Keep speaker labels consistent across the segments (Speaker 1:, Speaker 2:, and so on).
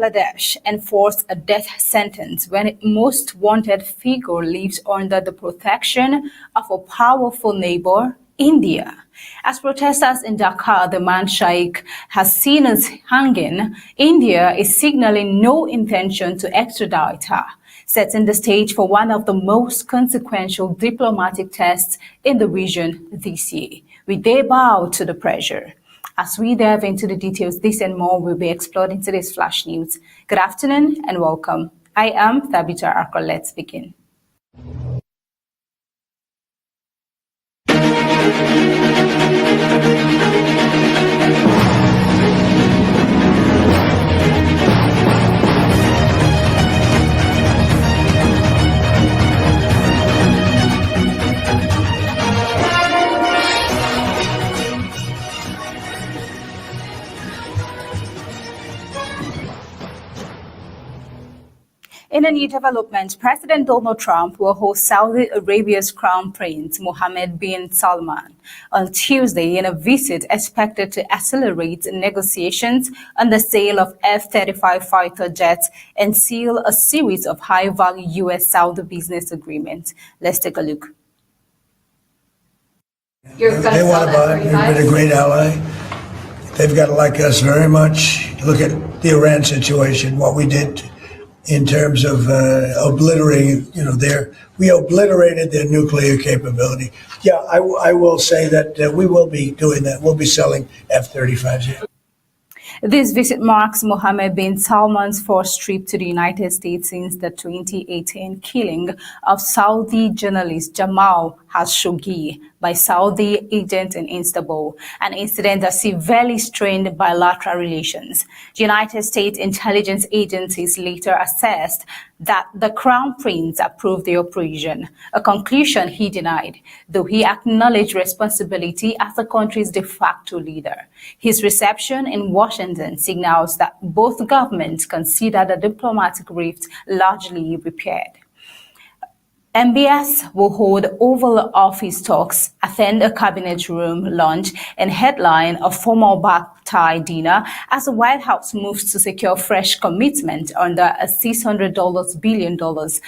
Speaker 1: Bangladesh enforced a death sentence when its most wanted figure lives under the protection of a powerful neighbor, India. As protesters in Dhaka demand Sheikh Hasina's hanging, India is signaling no intention to extradite her, setting the stage for one of the most consequential diplomatic tests in the region this year. We dare bow to the pressure. As we delve into the details, this and more will be explored in today's Flash News. Good afternoon and welcome. I am Thabita Arkol. Let's begin. In a new development, President Donald Trump will host Saudi Arabia's Crown Prince Mohammed bin Salman on Tuesday in a visit expected to accelerate negotiations on the sale of F-35 fighter jets and seal a series of high-value U.S.-Saudi business agreements. Let's take a look.
Speaker 2: They want to buy. We've been a great ally. They've got to like us very much. Look at the Iran situation, what we did in terms of obliterating, we obliterated their nuclear capability. Yeah, I will say that we will be doing that. We'll be selling F-35s. Yeah.
Speaker 1: This visit marks Mohammed bin Salman's first trip to the United States since the 2018 killing of Saudi journalist Jamal Khashoggi by Saudi agents in Istanbul, an incident that severely strained bilateral relations. The United States intelligence agencies later assessed that the Crown Prince approved the operation, a conclusion he denied, though he acknowledged responsibility as the country's de facto leader. His reception in Washington signals that both governments consider the diplomatic rift largely repaired. MBS will hold Oval Office talks, attend a cabinet room lunch, and headline a formal back-tie dinner as the White House moves to secure fresh commitment under a $600 billion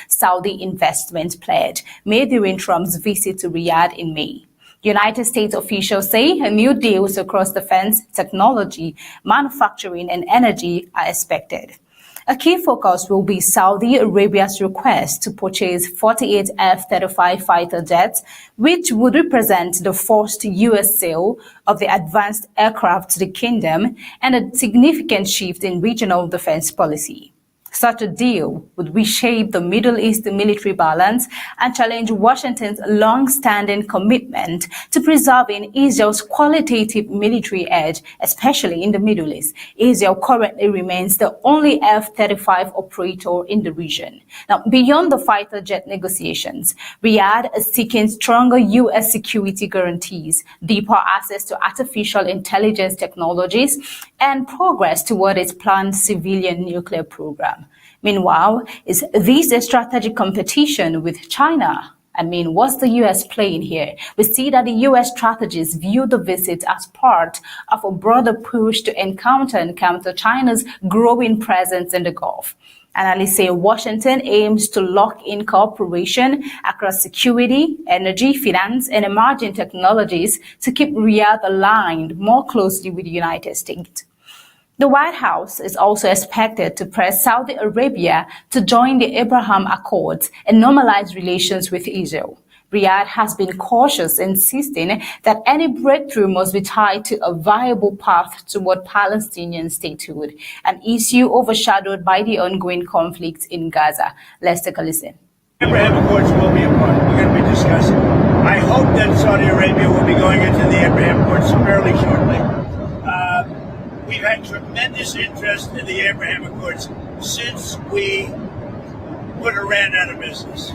Speaker 1: Saudi investment pledge made during Trump's visit to Riyadh in May. United States officials say new deals across defense, technology, manufacturing, and energy are expected. A key focus will be Saudi Arabia's request to purchase 48 F-35 fighter jets, which would represent the first U.S. sale of the advanced aircraft to the kingdom and a significant shift in regional defense policy. Such a deal would reshape the Middle East military balance and challenge Washington's long-standing commitment to preserving Israel's qualitative military edge, especially in the Middle East. Israel currently remains the only F-35 operator in the region. Now, beyond the fighter jet negotiations, Riyadh is seeking stronger U.S. security guarantees, deeper access to artificial intelligence technologies, and progress toward its planned civilian nuclear program. Meanwhile, is this a strategic competition with China? What's the U.S. playing here? We see that the U.S. strategists view the visit as part of a broader push to encounter and counter China's growing presence in the Gulf. Analysts say Washington aims to lock in cooperation across security, energy, finance, and emerging technologies to keep Riyadh aligned more closely with the United States. The White House is also expected to press Saudi Arabia to join the Abraham Accords and normalize relations with Israel. Riyadh has been cautious, insisting that any breakthrough must be tied to a viable path toward Palestinian statehood, an issue overshadowed by the ongoing conflict in Gaza. Let's take a listen.
Speaker 3: Abraham Accords will be a part. We're going to be discussing. I hope that Saudi Arabia will be going into the Abraham Accords fairly shortly. We've had tremendous interest in the Abraham Accords since we put Iran out of business.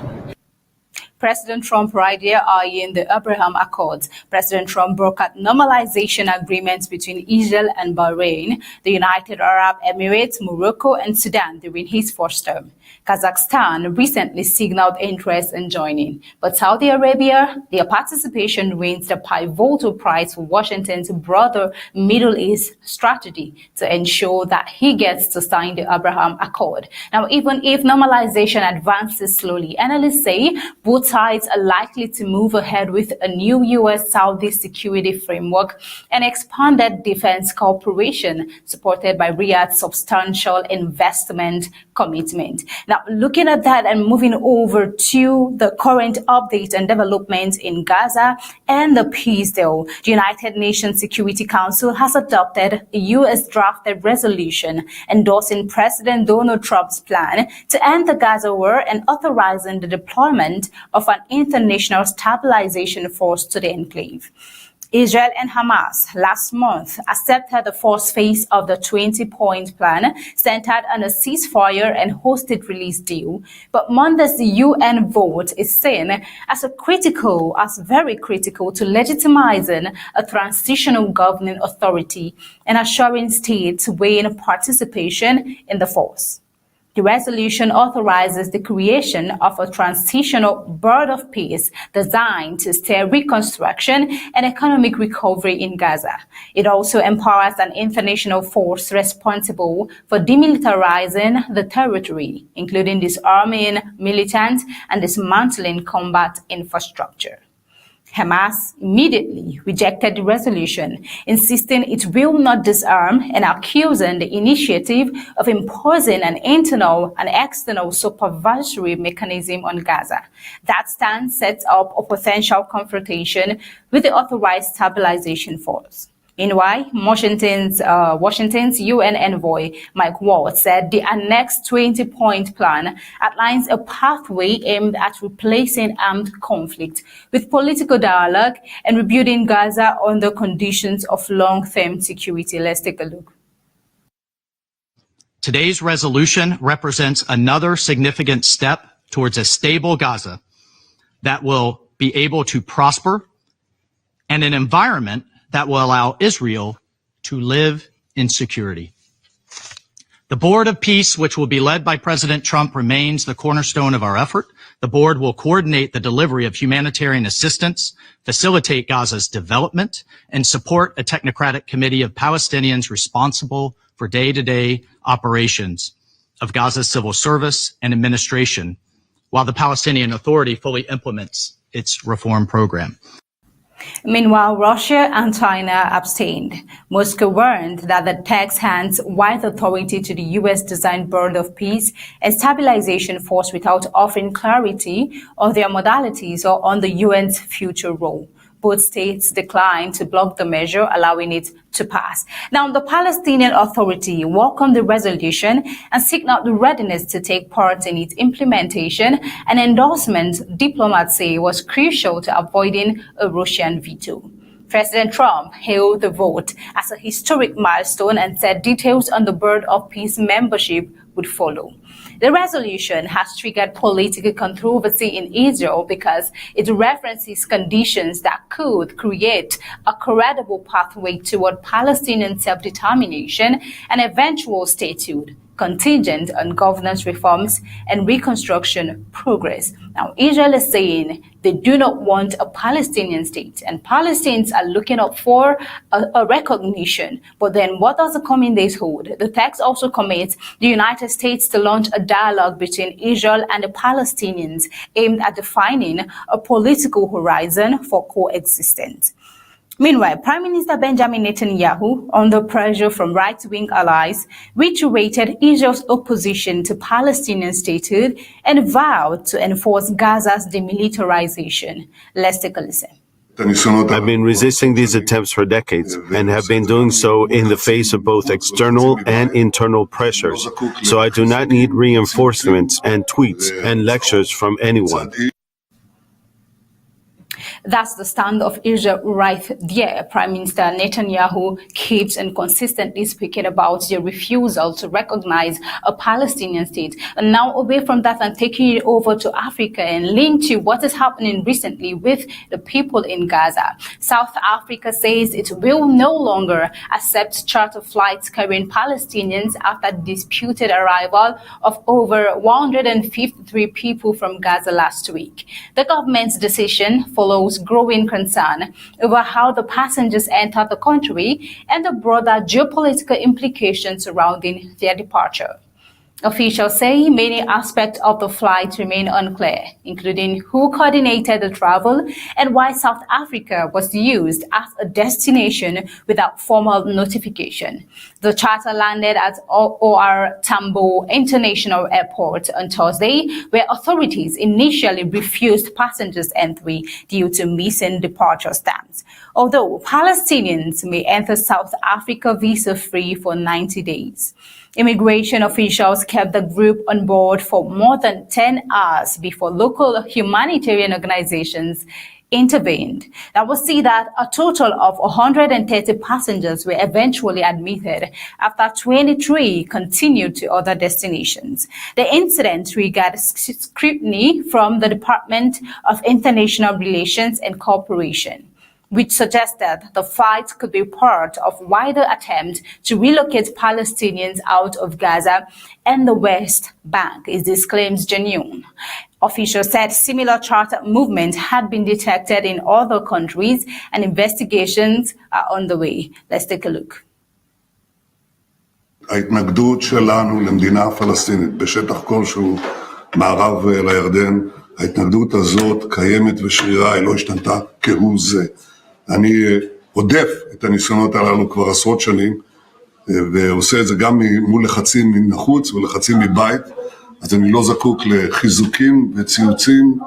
Speaker 1: President Trump right here eyeing the Abraham Accords. President Trump brokered normalization agreements between Israel and Bahrain, the United Arab Emirates, Morocco, and Sudan during his first term. Kazakhstan recently signaled interest in joining, but Saudi Arabia, their participation remains the pivotal prize for Washington's broader Middle East strategy to ensure that he gets to sign the Abraham Accord. Now, even if normalization advances slowly, analysts say both sides are likely to move ahead with a new U.S.-Saudi security framework and expanded defense cooperation supported by Riyadh's substantial investment commitment. Now, looking at that and moving over to the current updates and developments in Gaza and the peace deal, the United Nations Security Council has adopted a U.S.-drafted resolution endorsing President Donald Trump's plan to end the Gaza war and authorizing the deployment of an international stabilization force to the Enclave. Israel and Hamas last month accepted the first phase of the 20-point plan centered on a ceasefire and hostage release deal. But Monday's UN vote is seen as very critical to legitimizing a transitional governing authority and assuring states weighing participation in the force. The resolution authorizes the creation of a transitional board of peace designed to steer reconstruction and economic recovery in Gaza. It also empowers an international force responsible for demilitarizing the territory, including disarming militants and dismantling combat infrastructure. Hamas immediately rejected the resolution, insisting it will not disarm and accusing the initiative of imposing an internal and external supervisory mechanism on Gaza. That stance sets up a potential confrontation with the authorized stabilization force. Meanwhile, Washington's UN envoy, Mike Waltz, said the annexed 20-point plan outlines a pathway aimed at replacing armed conflict with political dialogue and rebuilding Gaza under conditions of long-term security. Let's take a look.
Speaker 4: Today's resolution represents another significant step towards a stable Gaza that will be able to prosper and an environment that will allow Israel to live in security. The Board of Peace, which will be led by President Trump, remains the cornerstone of our effort. The board will coordinate the delivery of humanitarian assistance, facilitate Gaza's development, and support a technocratic committee of Palestinians responsible for day-to-day operations of Gaza's civil service and administration, while the Palestinian Authority fully implements its reform program.
Speaker 1: Meanwhile, Russia and China abstained. Moscow warned that the text hands wide authority to the U.S.-designed Board of Peace and Stabilization Force without offering clarity on their modalities or on the UN's future role. Both states declined to block the measure, allowing it to pass. Now, the Palestinian Authority welcomed the resolution and signaled the readiness to take part in its implementation. An endorsement, diplomats say, was crucial to avoiding a Russian veto. President Trump hailed the vote as a historic milestone and said details on the Board of Peace membership would follow. The resolution has triggered political controversy in Israel because it references conditions that could create a credible pathway toward Palestinian self-determination and eventual statehood, contingent on governance reforms and reconstruction progress. Now, Israel is saying they do not want a Palestinian state, and Palestinians are looking up for a recognition. But then what does the coming days hold? The text also commits the United States to launch a dialogue between Israel and the Palestinians aimed at defining a political horizon for coexistence. Meanwhile, Prime Minister Benjamin Netanyahu, under pressure from right-wing allies, reiterated Israel's opposition to Palestinian statehood and vowed to enforce Gaza's demilitarization. Let's take a listen.
Speaker 5: I've been resisting these attempts for decades and have been doing so in the face of both external and internal pressures. So I do not need reinforcements and tweets and lectures from anyone.
Speaker 1: That's the stand of Israel right there. Prime Minister Netanyahu keeps and consistently speaking about the refusal to recognize a Palestinian state. And now away from that and taking it over to Africa and linked to what is happening recently with the people in Gaza. South Africa says it will no longer accept charter flights carrying Palestinians after the disputed arrival of over 153 people from Gaza last week. The government's decision follows growing concern over how the passengers entered the country and the broader geopolitical implications surrounding their departure. Officials say many aspects of the flight remain unclear, including who coordinated the travel and why South Africa was used as a destination without formal notification. The charter landed at OR Tambo International Airport on Thursday, where authorities initially refused passengers entry due to missing departure stamps. Although Palestinians may enter South Africa visa-free for 90 days. Immigration officials kept the group on board for more than 10 hours before local humanitarian organizations intervened. That will see that a total of 130 passengers were eventually admitted after 23 continued to other destinations. The incident triggered scrutiny from the Department of International Relations and Cooperation, which suggested the flight could be part of wider attempt to relocate Palestinians out of Gaza and the West Bank. Is these claims genuine? Officials said similar charter movements had been detected in other countries and investigations are on the way. Let's take a look.
Speaker 6: ההתנגדות שלנו למדינה פלסטינית בשטח כלשהו מערב לירדן, ההתנגדות הזאת קיימת ושרירה, היא לא השתנתה כהוא זה. אני עודף את הניסיונות הללו כבר עשרות שנים, ועושה את זה גם מול לחצים מן החוץ ולחצים מבית, אז אני לא זקוק לחיזוקים וציוצים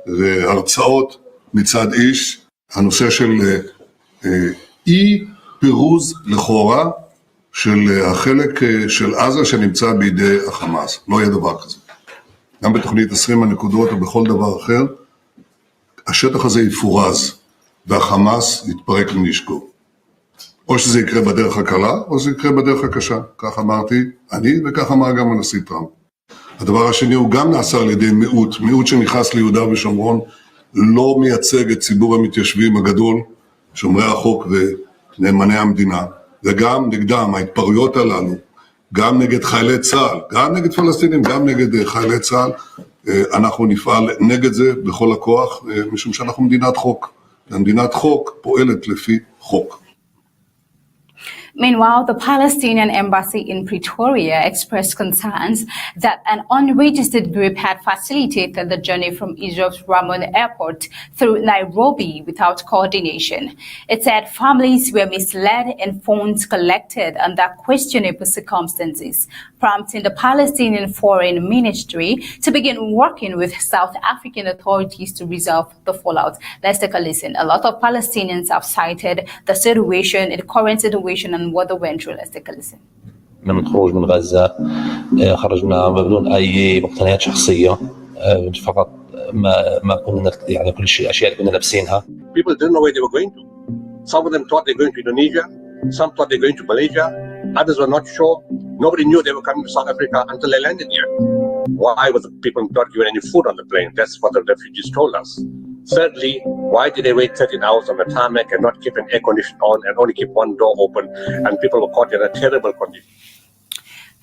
Speaker 6: והרצאות מצד איש. הנושא של אי פירוז לכאורה של החלק של עזה שנמצא בידי החמאס. לא יהיה דבר כזה. גם בתוכנית 20 הנקודות או בכל דבר אחר, השטח הזה יפורז. והחמאס יתפרק מנשקו. או שזה יקרה בדרך הקלה, או שזה יקרה בדרך הקשה. כך אמרתי אני, וכך אמר גם הנשיא טראמפ. הדבר השני הוא גם נעשה על ידי מיעוט שנכנס ליהודה ושומרון, לא מייצג את ציבור המתיישבים הגדול, שומרי החוק ונאמני המדינה, וגם נגדם ההתפרעויות הללו, גם נגד חיילי צה"ל, גם נגד פלסטינים, גם נגד חיילי צה"ל, אנחנו נפעל נגד זה בכל הכוח, משום שאנחנו מדינת חוק. מדינת חוק פועלת לפי חוק.
Speaker 1: Meanwhile, the Palestinian embassy in Pretoria expressed concerns that an unregistered group had facilitated the journey from Israel's Ramon airport through Nairobi without coordination. It said families were misled and funds collected under questionable circumstances, prompting the Palestinian Foreign Ministry to begin working with South African authorities to resolve the fallout. Let's take a listen. A lot of Palestinians have cited the current situation and what they went through. Let's take a listen.
Speaker 7: من الخروج من غزة خرجنا بدون أي مقتنيات شخصية فقط ما كنا يعني كل شيء أشياء اللي كنا لابسينها.
Speaker 8: People didn't know where they were going to. Some of them thought they were going to Indonesia. Some thought they were going to Malaysia. Others were not sure. Nobody knew they were coming to South Africa until they landed here. Why was the people not given any food on the plane? That's what the refugees told us. Thirdly, why did they wait 13 hours on the tarmac and not keep an air conditioner on and only keep one door open, and people were caught in a terrible condition?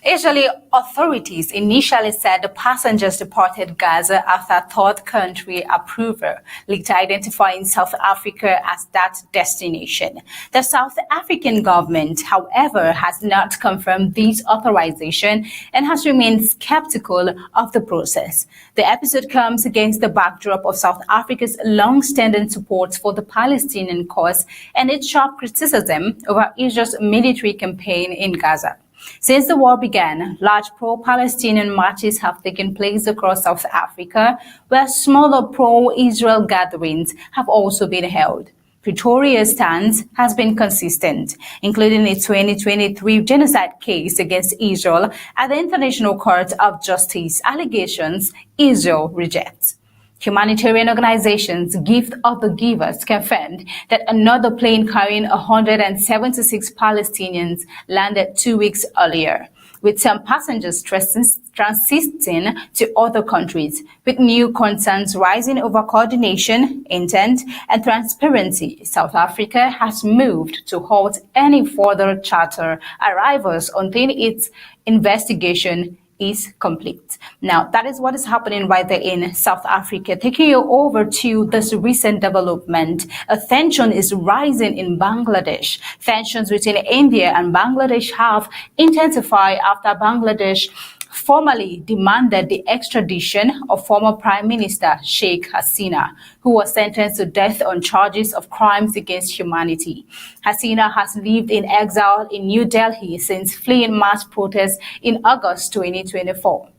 Speaker 1: Israeli authorities initially said the passengers departed Gaza after third country approval, later identifying South Africa as that destination. The South African government, however, has not confirmed this authorization and has remained skeptical of the process. The episode comes against the backdrop of South Africa's long-standing support for the Palestinian cause and its sharp criticism over Israel's military campaign in Gaza. Since the war began, large pro-Palestinian marches have taken place across South Africa, where smaller pro-Israel gatherings have also been held. Pretoria's stance has been consistent, including a 2023 genocide case against Israel at the International Court of Justice, allegations Israel rejects. Humanitarian organizations Gift of the Givers confirmed that another plane carrying 176 Palestinians landed 2 weeks earlier, with some passengers transiting to other countries, with new concerns rising over coordination, intent, and transparency. South Africa has moved to halt any further charter arrivals until its investigation is complete. Now, that is what is happening right there in South Africa. Taking you over to this recent development, a tension is rising in Bangladesh. Tensions between India and Bangladesh have intensified after Bangladesh formally demanded the extradition of former Prime Minister Sheikh Hasina, who was sentenced to death on charges of crimes against humanity. Hasina has lived in exile in New Delhi since fleeing mass protests in August 2024.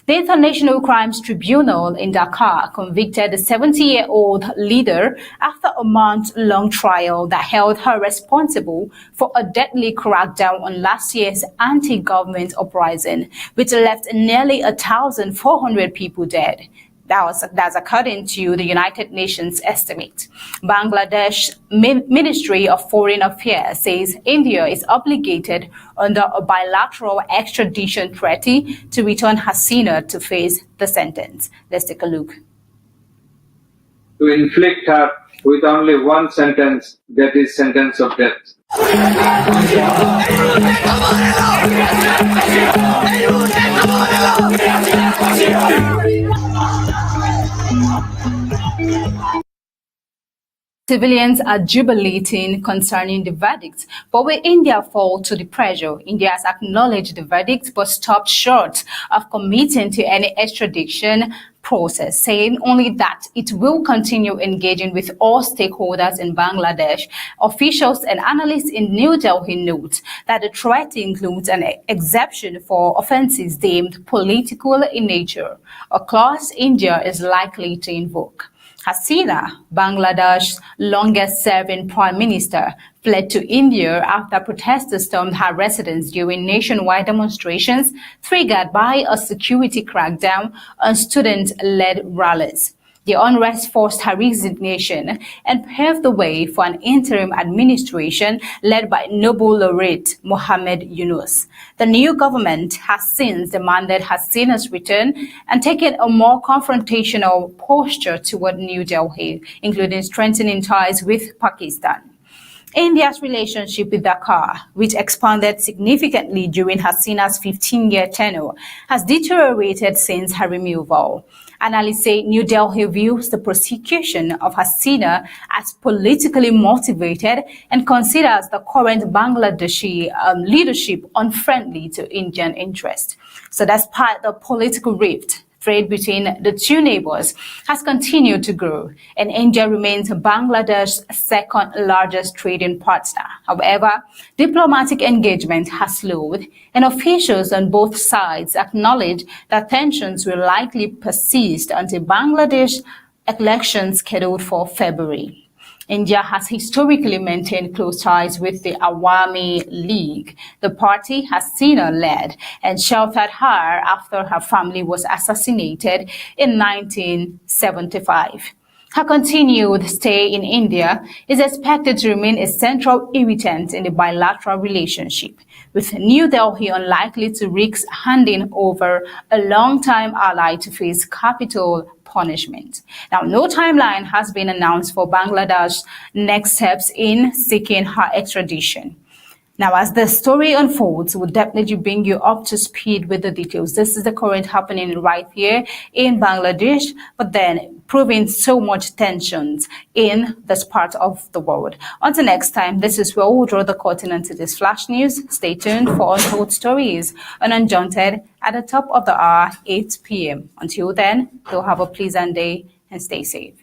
Speaker 1: The International Crimes Tribunal in Dhaka convicted the 70-year-old leader after a month-long trial that held her responsible for a deadly crackdown on last year's anti-government uprising, which left nearly 1,400 people dead. That's according to the United Nations estimate. Bangladesh Ministry of Foreign Affairs says India is obligated under a bilateral extradition treaty to return Hasina to face the sentence. Let's take a look.
Speaker 9: To inflict her with only one sentence, that is sentence of death.
Speaker 1: Civilians are jubilating concerning the verdict, but will India fall to the pressure? India has acknowledged the verdict but stopped short of committing to any extradition process, saying only that it will continue engaging with all stakeholders in Bangladesh. Officials and analysts in New Delhi note that the threat includes an exception for offenses deemed political in nature, a clause India is likely to invoke. Hasina, Bangladesh's longest-serving prime minister, fled to India after protesters stormed her residence during nationwide demonstrations triggered by a security crackdown on student-led rallies. The unrest forced her resignation and paved the way for an interim administration led by Nobel laureate Mohammed Yunus. The new government has since demanded Hasina's return and taken a more confrontational posture toward New Delhi, including strengthening ties with Pakistan. India's relationship with Dhaka, which expanded significantly during Hasina's 15-year tenure, has deteriorated since her removal. Analysts say New Delhi views the prosecution of Hasina as politically motivated and considers the current Bangladeshi leadership unfriendly to Indian interests. So despite the political rift, trade between the two neighbors has continued to grow, and India remains Bangladesh's second largest trading partner. However, diplomatic engagement has slowed, and officials on both sides acknowledge that tensions will likely persist until Bangladesh elections scheduled for February. India has historically maintained close ties with the Awami League, the party Hasina led and sheltered her after her family was assassinated in 1975. Her continued stay in India is expected to remain a central irritant in the bilateral relationship, with New Delhi unlikely to risk handing over a long-time ally to face capital punishment. Now, no timeline has been announced for Bangladesh's next steps in seeking her extradition. Now, as the story unfolds, we'll definitely bring you up to speed with the details. This is the current happening right here in Bangladesh, but then proving so much tensions in this part of the world. Until next time, this is where we'll draw the curtain onto this flash news. Stay tuned for untold stories on Undaunted at the top of the hour, 8 p.m. Until then, you'll have a pleasant day and stay safe.